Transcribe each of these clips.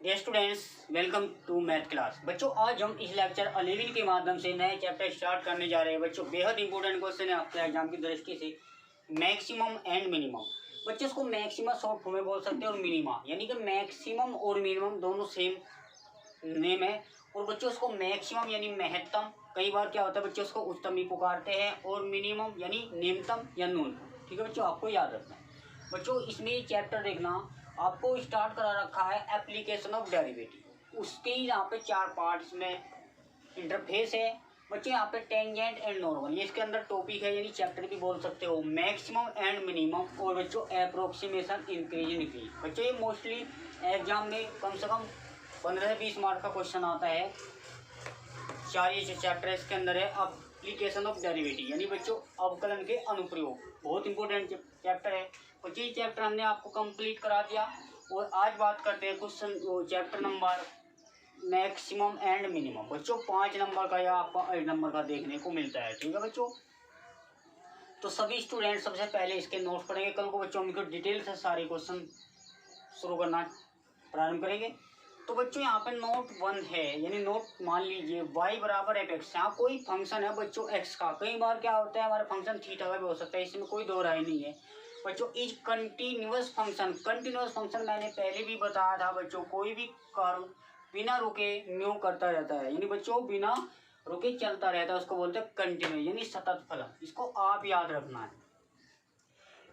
Dear students, welcome to math class. बच्चों, आज हम इस लेक्चर 11 के माध्यम से नए चैप्टर स्टार्ट करने जा रहे हैं। बच्चों, बेहद इंपॉर्टेंट क्वेश्चन है आपके एग्जाम की दृष्टि से, मैक्सिमम एंड मिनिमम। बच्चों, इसको मैक्सिमम शॉर्ट फॉर्म में बोल सकते हैं और मिनिमा, यानी कि मैक्सिमम और मिनिमम दोनों सेम नेम है। और बच्चों, इसको मैक्सिमम यानी महत्तम, कई बार क्या होता है बच्चों उसको उच्चतम भी पुकारते हैं, और मिनिमम यानी निम्नतम या न्यूनतम। ठीक है बच्चों, आपको याद रखना है। बच्चों, इसमें चैप्टर देखना, आपको स्टार्ट करा रखा है एप्लीकेशन ऑफ डेरिवेटिव। उसके ही यहाँ पे 4 पार्ट्स में इंटरफेस है। बच्चों, यहाँ पे टेंजेंट एंड नॉर्मल, ये इसके अंदर टॉपिक है, यानी चैप्टर भी बोल सकते हो। मैक्सिमम एंड मिनिमम, और बच्चों अप्रोक्सीमेशन, इंक्रीज डिक्रीज। बच्चों, ये मोस्टली एग्जाम में कम से कम 15 से 20 मार्क का क्वेश्चन आता है। 4 ये चैप्टर इसके अंदर है। एप्लीकेशन ऑफ डेरिवेटिव यानी बच्चों अवकलन के अनुप्रयोग, बहुत इंपॉर्टेंट चैप्टर है। बच्चों, ये चैप्टर हमने आपको कंप्लीट करा दिया, और आज बात करते हैं question chapter number maximum and minimum. बच्चों, 5 नंबर का या आपको 8 नंबर का देखने को मिलता है। ठीक है बच्चों, तो सभी स्टूडेंट सबसे पहले इसके नोट्स पढ़ेंगे। कल को बच्चों हमको डिटेल से सारे क्वेश्चन शुरू करना प्रारंभ करेंगे। तो बच्चों, यहाँ पे नोट 1 है, यानी नोट मान लीजिए y बराबर एफ एक्स। यहाँ कोई फंक्शन है बच्चों x का। कई बार क्या होता है हमारा फंक्शन थीटा का भी हो सकता है, इसमें कोई दो राय नहीं है। बच्चों, is continuous function. Continuous function मैंने पहले भी बताया था बच्चों, कोई भी कर्व बिना रुके म्यू करता रहता है, यानी बच्चों बिना रुके चलता रहता है, उसको बोलते हैं कंटिन्यू, यानी सतत फलन। इसको आप याद रखना है।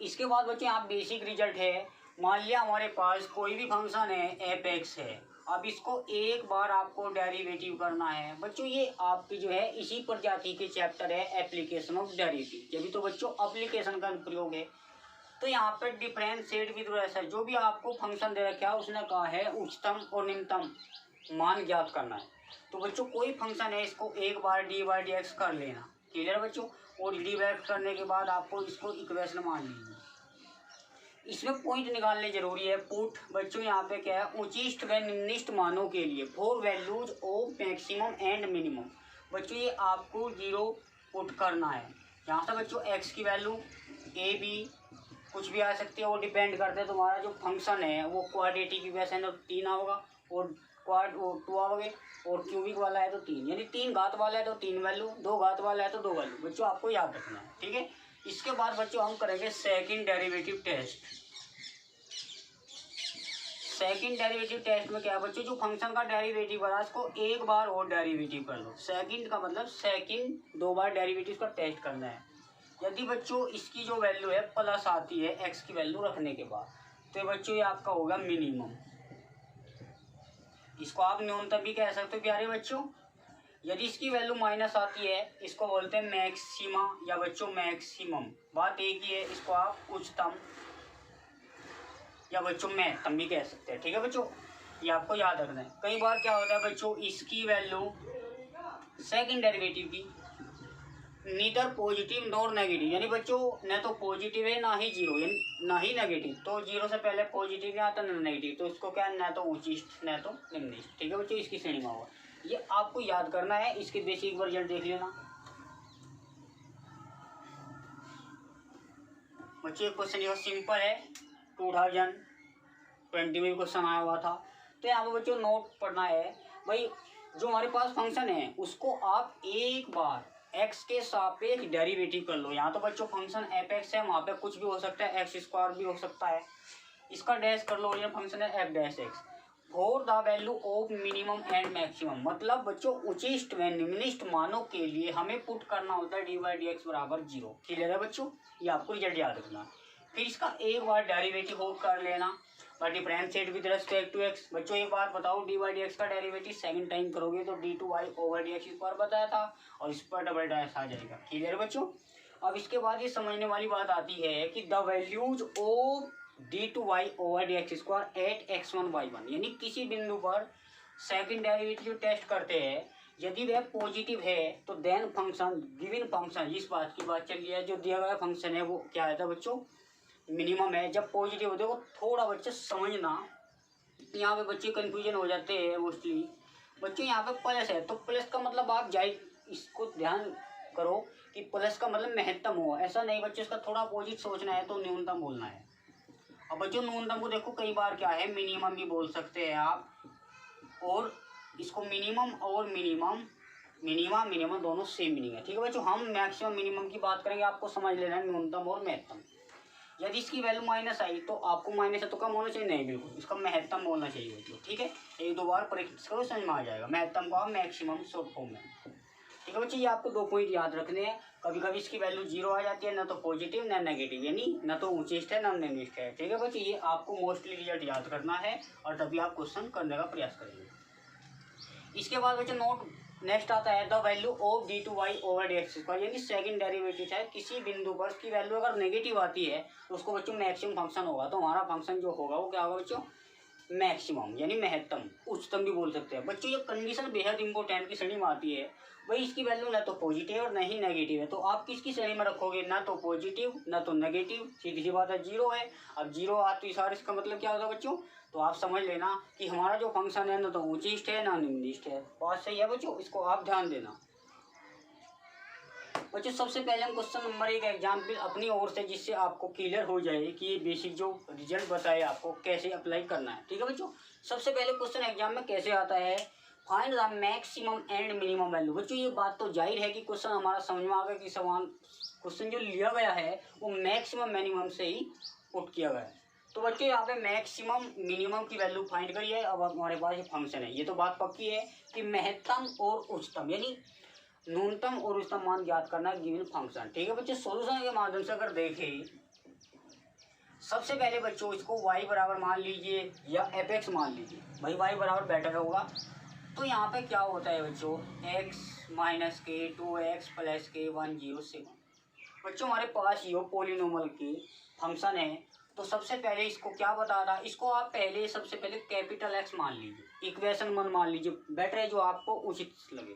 इसके बाद बच्चों यहाँ बेसिक रिजल्ट है। मान लिया हमारे पास कोई भी फंक्शन है एफ एक्स है। अब इसको एक बार आपको डेरिवेटिव करना है। बच्चों, ये आपकी जो है इसी प्रजाति के चैप्टर है एप्लीकेशन ऑफ डेरिवेटिव। ये भी तो बच्चों एप्लीकेशन का प्रयोग है। तो यहाँ पर डिफरेंशिएट विद रेशनल, जो भी आपको फंक्शन दे रखा है उसने कहा है उच्चतम और निम्नतम मान ज्ञात करना है। तो बच्चों, कोई फंक्शन है, इसको एक बार डी बाई डी एक्स कर लेना। क्लियर है बच्चों, और डी बाई एक्स करने के बाद आपको इसको इक्वेशन मान लीजिए। इसमें पॉइंट निकालने जरूरी है। पुट बच्चों यहाँ पे क्या है, उचिष्ट व निम्निष्ट मानों के लिए for values of maximum and minimum. बच्चों, ये आपको 0 पुट करना है। यहाँ से बच्चों x की वैल्यू a b कुछ भी आ सकती है, वो डिपेंड करते हैं तुम्हारा जो फंक्शन है वो क्वाड्रेटिक इक्वेशन है तो 3 आओगा, और क्वाड 2 आओगे, और क्यूबिक वाला है तो 3, यानी 3 घात वाला है तो 3 वैल्यू, 2 घात वाला है तो 2 वैल्यू। बच्चों, आपको याद रखना है। ठीक है, इसके बाद बच्चों हम करेंगे second derivative test. Second derivative test में क्या है बच्चों, जो फंक्शन का डेरिवेटिव बना उसको एक बार और डेरिवेटिव कर लो। सेकंड का मतलब सेकंड 2 बार डेरिवेटिव का टेस्ट करना है। यदि बच्चों इसकी जो वैल्यू है प्लस आती है x की वैल्यू रखने के बाद, तो बच्चों ये आपका होगा मिनिमम। इसको आप न्यूनतम भी कह सकते हो प्यारे बच्चों। यदि इसकी वैल्यू माइनस आती है इसको बोलते हैं मैक्सिमा या बच्चों मैक्सिमम। बात एक ही है, इसको आप उच्चतम या बच्चों महत्तम भी कह सकते हैं। ठीक है बच्चों, ये आपको याद रखना है। कई बार क्या होता है बच्चों, इसकी वैल्यू सेकंड डेरिवेटिव की नीदर पॉजिटिव नॉर नेगेटिव, यानी बच्चों न तो पॉजिटिव है ना ही जीरो, यानी ना ही नेगेटिव। तो जीरो से पहले पॉजिटिव नहीं आता ना नेगेटिव, तो इसको क्या है, न तो उचिष्ट न तो निम्निष्ट। ठीक है बच्चों, इसकी श्रेणी में होगा। ये आपको याद करना है। इसके बेसिक वर्जन देख लेना बच्चों। ये क्वेश्चन यह सिंपल है, 2020 में क्वेश्चन आया हुआ था। तो यहाँ पे बच्चों नोट पढ़ना है भाई, जो हमारे पास फंक्शन है उसको आप एक बार x के सापेक्ष डेरिवेटिव कर लो। यहाँ तो बच्चों फंक्शन एफ एक्स है, वहाँ पे कुछ भी हो सकता है, एक्स स्क्वायर भी हो सकता है। इसका डैश कर लो, ये फंक्शन है F dash x for the value of minimum and maximum. मतलब बच्चों उचिष्ट व निम्निष्ट मानों के लिए हमें पुट करना होता है डी बाई डी एक्स बराबर 0। क्लियर है बच्चों, ये आपको रिजल्ट याद रखना। फिर इसका एक बार डेरिवेटिव हो कर लेना, differentiate with respect to X. बच्चों एक बात बताओ, डी बाई डी एक्स का डेरिवेटिव सेकंड टाइम करोगे तो D two Y over D X square बताया था, और इस पर डबल डैश आ जाएगा। क्लियर बच्चों, अब इसके बाद ये समझने वाली बात आती है कि the values of D two Y over D X square at x1 y1, यानी किसी बिंदु पर सेकंड डेरिवेटिव टेस्ट करते हैं। यदि वह पॉजिटिव है तो देन फंक्शन गिवन फंक्शन, इस बात की बात चल रही है, जो दिया गया फंक्शन है वो क्या है बच्चों, मिनिमम है। जब पॉजिटिव होते हो थोड़ा बच्चे समझना, यहाँ पे बच्चे कंफ्यूजन हो जाते हैं मोस्टली। बच्चों यहाँ पे प्लस है तो प्लस का मतलब आप जाए इसको ध्यान करो कि प्लस का मतलब महत्तम हो, ऐसा नहीं बच्चों, इसका थोड़ा अपोजिट सोचना है तो न्यूनतम बोलना है। अब बच्चों न्यूनतम को देखो कई बार क्या है मिनिमम भी बोल सकते हैं आप, और इसको मिनिमम और मिनिमम दोनों सेम मीनिंग है। ठीक है बच्चों, हम मैक्सिमम मिनिमम की बात करेंगे, आपको समझ लेना है न्यूनतम और महत्तम। यदि इसकी वैल्यू माइनस आई तो आपको माइनस है तो कम होना चाहिए, नहीं बिल्कुल इसका महत्तम बोलना चाहिए बच्चों। ठीक है, एक दो बार प्रैक्टिस करो समझ में आ जाएगा। महत्तम का मैक्सिमम शॉर्ट फॉर्म में। ठीक है बच्चों, ये आपको 2 पॉइंट याद रखने हैं। कभी कभी इसकी वैल्यू 0 आ जाती है, ना तो पॉजिटिव ना नेगेटिव, यानी ना तो ऊंचिस्ट है ना निम्निस्ट है। ठीक है बच्चों, ये आपको मोस्टली रिजल्ट याद करना है और तभी आप क्वेश्चन करने का प्रयास करेंगे। इसके बाद बच्चों नोट नेक्स्ट आता है the value of d2y over dx², यानी सेकंड डेरिवेटिव है किसी बिंदु पर उसकी वैल्यू अगर नेगेटिव आती है तो उसको बच्चों मैक्सिमम फंक्शन होगा। तो हमारा फंक्शन जो होगा वो क्या होगा बच्चों, मैक्सिमम यानी महत्तम, उच्चतम भी बोल सकते हैं बच्चों। ये कंडीशन बेहद इंपॉर्टेंट की श्रेणी में आती है। भाई इसकी वैल्यू ना तो पॉजिटिव और ना ही नेगेटिव है, तो आप किसकी श्रेणी में रखोगे, ना तो पॉजिटिव ना तो नेगेटिव, सीधी सी बात है 0 है। अब 0 आ तो इशारा इसका मतलब क्या होता है बच्चों, तो आप समझ लेना कि हमारा जो फंक्शन है ना तो ऊंचिस्ट है ना निम्निस्ट है। बात सही है बच्चों, इसको आप ध्यान देना। बच्चों सबसे पहले हम क्वेश्चन नंबर 1 एग्जाम्पल अपनी ओर से, जिससे आपको क्लियर हो जाए कि ये बेसिक जो रिजल्ट बताए आपको कैसे अप्लाई करना है। ठीक है बच्चों, सबसे पहले क्वेश्चन एग्जाम में कैसे आता है, find the maximum and minimum value. बच्चों ये बात तो जाहिर है कि क्वेश्चन हमारा समझ में आ गया कि सवाल क्वेश्चन जो लिया गया है वो मैक्सिमम मिनिमम से ही पुट किया गया है। तो बच्चों यहाँ पे मैक्सिमम मिनिमम की वैल्यू फाइंड करिए। अब हमारे पास ये फंक्शन है, ये तो बात पक्की है कि महत्तम और उच्चतम यानी न्यूनतम और उच्चतम मान ज्ञात करना गिवन फंक्शन। ठीक है बच्चों, सॉल्यूशन के माध्यम से अगर देखें, सबसे पहले बच्चों इसको y बराबर मान लीजिए या fx मान लीजिए। भाई y बराबर बेटर होगा। तो यहाँ पे क्या होता है बच्चों, x माइनस के 2x प्लस के 107। बच्चों हमारे पास ये पोलिनोमल के फंक्शन है। तो सबसे पहले इसको क्या बता रहा, इसको आप पहले सबसे पहले कैपिटल X मान लीजिए, इक्वेशन 1 मान लीजिए, बेटर है जो आपको उचित लगे।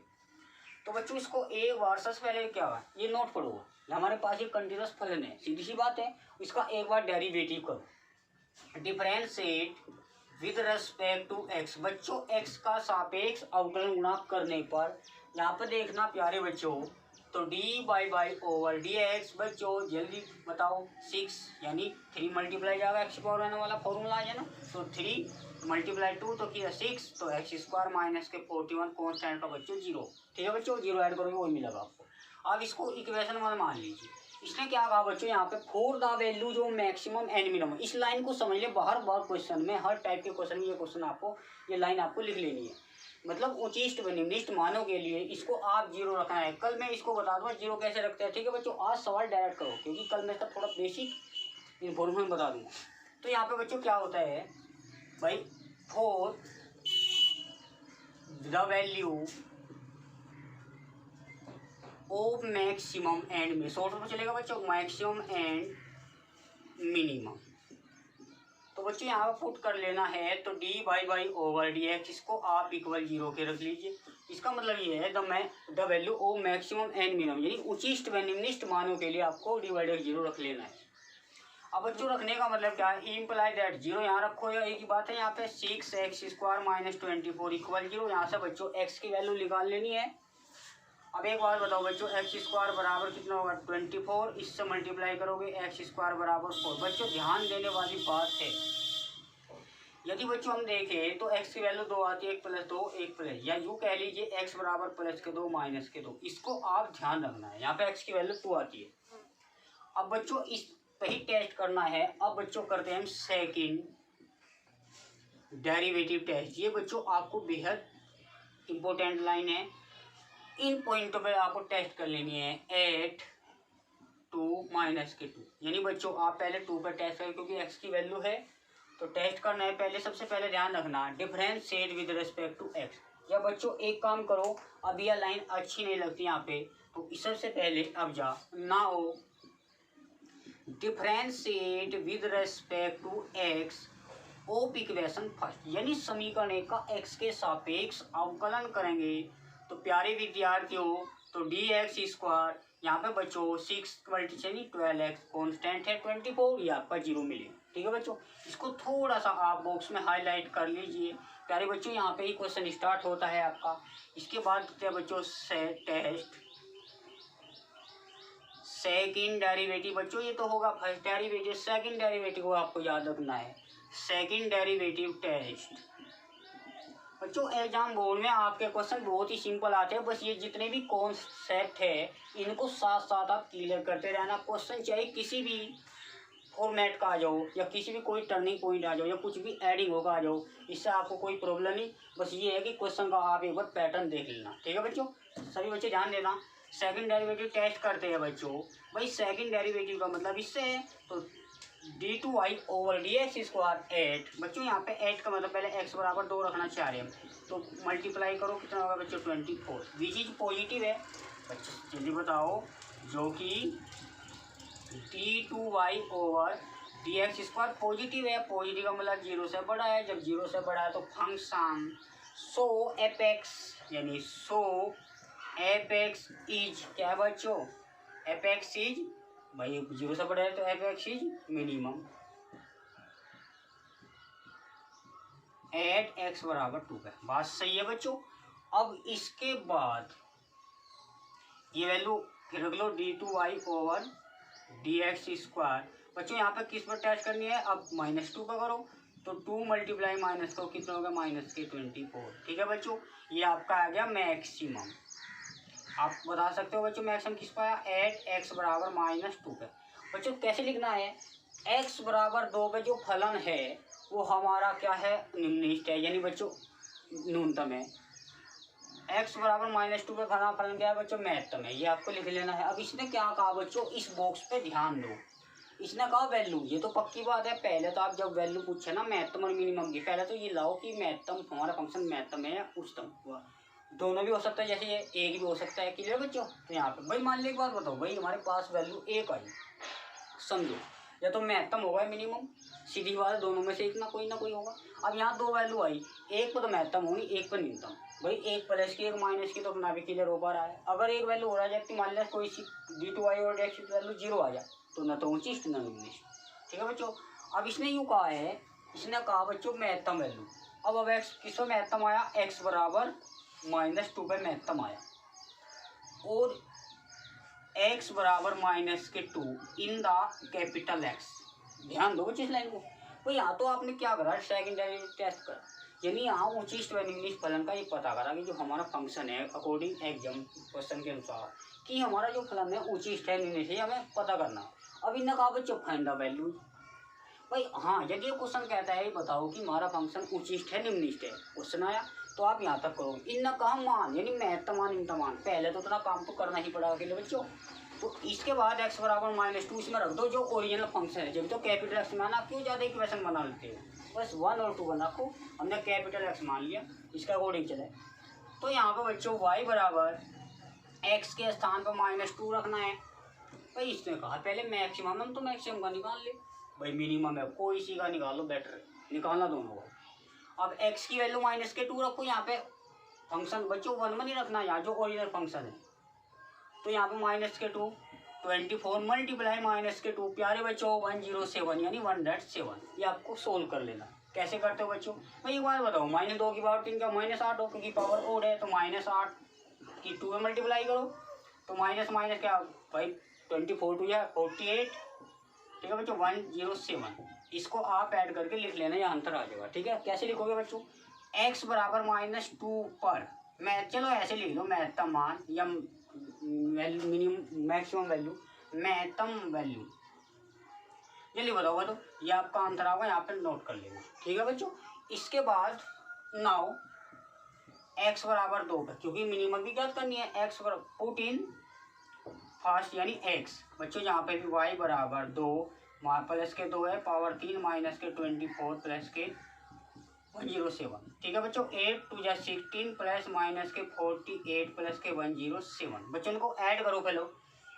तो बच्चों इसको एक बार सबसे पहले क्या हुआ ये नोट पढ़ो, हमारे पास ये कंटीन्यूअस फलन है, सीधी सी बात है। इसका एक बार डेरिवेटिव करो, differentiate with respect to x। बच्चों x का सापेक्ष अवकलन गुणा करने पर यहाँ पर देखना प्यारे बच्चों, तो dy ओवर dx। बच्चों जल्दी बताओ 6 यानी 3 मल्टीप्लाई जाएगा, x पावर आने वाला फॉर्मूला है ना, तो 3 मल्टीप्लाई 2 तो किया 6, तो x² माइनस के 41 कॉन्स्टेंट का बच्चों 0। ठीक है बच्चों, 0 ऐड करोगे वही मिलेगा आपको। अब इसको इक्वेशन 1 मान लीजिए। इसने क्या कहा बच्चों यहाँ पे फॉर द वैल्यू जो मैक्सिमम एंड मिनिमम, इस लाइन को समझ ले, बाहर क्वेश्चन में हर टाइप के क्वेश्चन में ये क्वेश्चन आपको ये लाइन आपको लिख लेनी है। मतलब उचिष्ट व निम्निष्ट मानों के लिए इसको आप 0 रखना है। कल मैं इसको बता दूंगा 0 कैसे रखते हैं। ठीक है बच्चों, आज सवाल डायरेक्ट करो क्योंकि कल मैं इसका थोड़ा बेसिक इन्फॉर्मेशन बता दूंगा। तो यहाँ पे बच्चों क्या होता है भाई, for the value of maximum and में, शॉर्ट में चलेगा बच्चों, मैक्सिमम एंड मिनिमम। तो बच्चों यहाँ पर पुट कर लेना है, तो dy ओवर dx इसको आप इक्वल 0 के रख लीजिए। इसका मतलब ये है the value of maximum and minimum यानी उचिष्ट व निम्निष्ट मानों के लिए आपको dy/0 रख लेना है। अब बच्चों रखने का मतलब क्या है, इम्प्लाई दैट 0 यहाँ रखो, या एक ही बात है यहाँ पे 6x² माइनस 24 इक्वल 0। यहाँ से बच्चों x की वैल्यू निकाल लेनी है। अब एक बात बताओ बच्चों, x² बराबर कितना होगा 24, इससे मल्टीप्लाई करोगे x² बराबर 4। बच्चों ध्यान देने वाली बात है, यदि बच्चों हम देखें तो x की वैल्यू 2 आती है, 1 + 2 1 प्लस, या यूँ कह लीजिए x बराबर प्लस के 2 माइनस के 2। इसको आप ध्यान रखना है, यहाँ पे x की वैल्यू 2 आती है। अब बच्चों इस पे ही टेस्ट करना है। अब बच्चों करते हैं हम सेकंड डेरिवेटिव टेस्ट। ये बच्चों आपको बेहद इंपॉर्टेंट लाइन है, इन पॉइंटों पे आपको टेस्ट कर लेनी है। 8 2 माइनस के 2 यानी बच्चों आप पहले 2 पे टेस्ट करें क्योंकि x की वैल्यू है तो टेस्ट करना है। पहले सबसे पहले ध्यान रखना differentiate with respect to x। या बच्चों एक काम करो, अब यह लाइन अच्छी नहीं लगती यहाँ पे, तो सबसे पहले अब जा ना हो differentiate with respect to x of equation first, यानी समीकरण एक का x के सापेक्ष अवकलन करेंगे। तो प्यारे विद्यार्थियों, तो dx², यहाँ पे बच्चों 6 × 12x कॉन्स्टेंट है 24, ये आपका 0 मिले। ठीक है बच्चों, इसको थोड़ा सा आप बॉक्स में हाईलाइट कर लीजिए। प्यारे बच्चों यहाँ पे ही क्वेश्चन स्टार्ट होता है आपका। इसके बाद करते हैं बच्चों टेस्ट सेकंड डेरिवेटिव। बच्चों ये तो होगा फर्स्ट डेरिवेटिव, सेकंड डेरिवेटिव को आपको याद रखना है। सेकंड डेरिवेटिव टेस्ट बच्चों एग्जाम बोर्ड में आपके क्वेश्चन बहुत ही सिंपल आते हैं, बस ये जितने भी कॉन्सेप्ट है इनको साथ साथ आप क्लियर करते रहना। क्वेश्चन चाहे किसी भी फॉर्मेट का आ जाओ या किसी भी कोई टर्निंग पॉइंट आ जाओ या कुछ भी एडिंग होगा आ जाओ, इससे आपको कोई प्रॉब्लम नहीं। बस ये है कि क्वेश्चन का आप एक बार पैटर्न देख लेना, ठीक है बच्चों। सभी बच्चे ध्यान देना। सेकंड डेरिवेटिव टेस्ट करते हैं बच्चों। भाई सेकंड डेरिवेटिव का मतलब इससे है तो d2y ओवर dx स्क्वायर 8। बच्चों यहाँ पे 8 का मतलब पहले x बराबर 2 रखना चाह रहे हैं, तो मल्टीप्लाई करो कितना होगा बच्चों 24। विच इज पॉजिटिव है बच्चों, जल्दी बताओ। जो कि d2y over dx square positive है। पॉजिटिव का मतलब 0 से बड़ा है, जब 0 से बड़ा है तो फंक्शन सो एपेक्स यानी सो एपेक्स इज क्या है बच्चों, एपेक्स इज भाई 0 से बड़ा है तो apex is minimum at x बराबर 2 है। बात सही है बच्चों। अब इसके बाद ये वैल्यू फिर रख लो d2y ओवर dx स्क्वायर। बच्चों यहाँ पे किस पर टेस्ट करनी है, अब -2 का करो तो 2 मल्टीप्लाई माइनस को कितना होगा -24। ठीक है बच्चों, ये आपका आ गया मैक्सिमम। आप बता सकते हो बच्चों मैक्सिमम किस पाया, एट x बराबर -2 पे। बच्चों कैसे लिखना है, x बराबर 2 पे जो फलन है वो हमारा क्या है, निम्नलिखित है, यानी बच्चों न्यूनतम है। x बराबर -2 पे फलन क्या है बच्चों, महत्तम है। ये आपको लिख लेना है। अब इसने क्या कहा बच्चों, इस बॉक्स पे ध्यान दो। इसने कहा वैल्यू, ये तो पक्की बात है। पहले तो आप जब वैल्यू पूछे ना महत्तम और मिनिमम की, पहले तो ये लाओ कि महत्तम हमारा फंक्शन महत्तम है या उच्चतम, दोनों भी हो सकता है, जैसे ये एक भी हो सकता है। क्लियर बच्चों। तो यहाँ पे भाई मान लो एक बात बताओ, भाई हमारे पास वैल्यू एक आई, समझो या तो महत्तम होगा मिनिमम, सीधी बात, दोनों में से एक ना कोई होगा। अब यहाँ दो वैल्यू आई, एक पर तो महत्तम होगी, एक पर न्यूनतम। भाई एक प्लस की एक माइनस की तो अपना भी क्लियर हो पा रहा है। अगर एक वैल्यू हो रहा है जबकि मान लिया कोई सी d2y और dx की वैल्यू 0 आ जाए तो न तो ऊंचिष्ट न निम्निष्ट। ठीक है बच्चों। अब इसने यूँ कहा है, इसने कहा बच्चों महत्तम वैल्यू। अब x किस पर महत्तम आया, x बराबर -2 पे महत्तम आया और x बराबर -2 इन द कैपिटल X। ध्यान दो बच्चों इस लाइन को। तो यहाँ तो आपने क्या करा, सेकंड डेरिवेटिव टेस्ट करा, यानी यहाँ उचिष्ट व निम्नलिखित फलन का ये पता करा कि जो हमारा फंक्शन है अकॉर्डिंग एग्जाम क्वेश्चन के अनुसार कि हमारा जो फलन है उचिष्ट है निम्नलिखित, हमें पता करना। अब इन्हें कहा बच्चों फाइंड द वैल्यू। भाई हाँ, यदि ये क्वेश्चन कहता है बताओ कि हमारा फंक्शन उचिष्ट है निम्नलिखित है, क्वेश्चन आया तो आप यहाँ तक करो। इन कहा मान यानी महत्तम मान न्यूनतम मान, पहले तो इतना काम तो करना ही पड़ेगा के लिए बच्चों। तो इसके बाद x बराबर -2 इसमें रख दो जो ओरिजिनल फंक्शन है। जब तो कैपिटल X माना, क्यों ज़्यादा इक्वेशन बना लेते हो, बस 1 और 2 बना रखो। हमने कैपिटल X मान लिया, इसका अकॉर्डिंग चले। तो यहाँ पर बच्चों y बराबर x के स्थान पर -2 रखना है। भाई इसने कहा पहले मैक्सिमम, हम तो मैक्सिमम का निकाल ले। भाई मिनिमम है, कोई सी का निकालो, बेटर निकालना दोनों का। अब x की वैल्यू -2 रखो। यहाँ पे फंक्शन बच्चों 1 में नहीं रखना, यहाँ जो ओरिजिनल फंक्शन है। तो यहाँ पे -2 24 मल्टीप्लाई -2 प्यारे बच्चों 107 यानी 107। ये आपको सोल्व कर लेना। कैसे करते हो बच्चों, भाई एक बार बताओ, -2 की पावर 3 का -8 हो, क्योंकि पावर ओड है तो -8 की 2 में मल्टीप्लाई करो तो माइनस माइनस क्या भाई 24 टू या 48। ठीक है बच्चों 107। इसको आप ऐड करके लिख लेना, या आंसर आ जाएगा। ठीक है, कैसे लिखोगे बच्चों, x बराबर -2 पर मैं, चलो ऐसे लिख लो, महत्तम मान या मिनिमम मैक्सिमम वैल्यू, महत्तम वैल्यू। जल्दी बताओ तो ये आपका आंसर आएगा, यहाँ पे नोट कर लेना। ठीक है बच्चों। इसके बाद नाउ x बराबर 2 पर, क्योंकि मिनिमम भी ज्ञात करनी है, x बराबर पुट इन फर्स्ट यानी x। बच्चों यहाँ पे भी y बराबर 2 प्लस के 2 है, पावर 3 माइनस के 24 प्लस के 107। ठीक है बच्चों, 8 2 जा 16 प्लस माइनस के 48 प्लस के 107। बच्चों इनको ऐड करो पहले,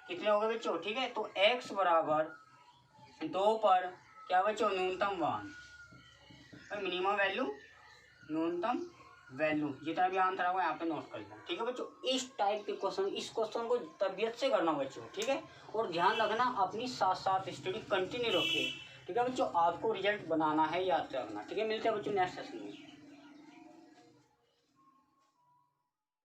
कितने हो गए बच्चों। ठीक है, तो x बराबर 2 पर क्या बच्चों, न्यूनतम मान, मिनिमम वैल्यू न्यूनतम वैल्यू, जितना भी आंसर होगा यहाँ पे नोट कर लेना। ठीक है बच्चों, इस टाइप के क्वेश्चन, इस क्वेश्चन को तबियत से करना बच्चों। ठीक है, और ध्यान रखना अपनी साथ साथ स्टडी कंटिन्यू रखें। ठीक है बच्चों, आपको रिजल्ट बनाना है, याद रखना। ठीक है, मिलते हैं बच्चों नेक्स्ट सेशन में।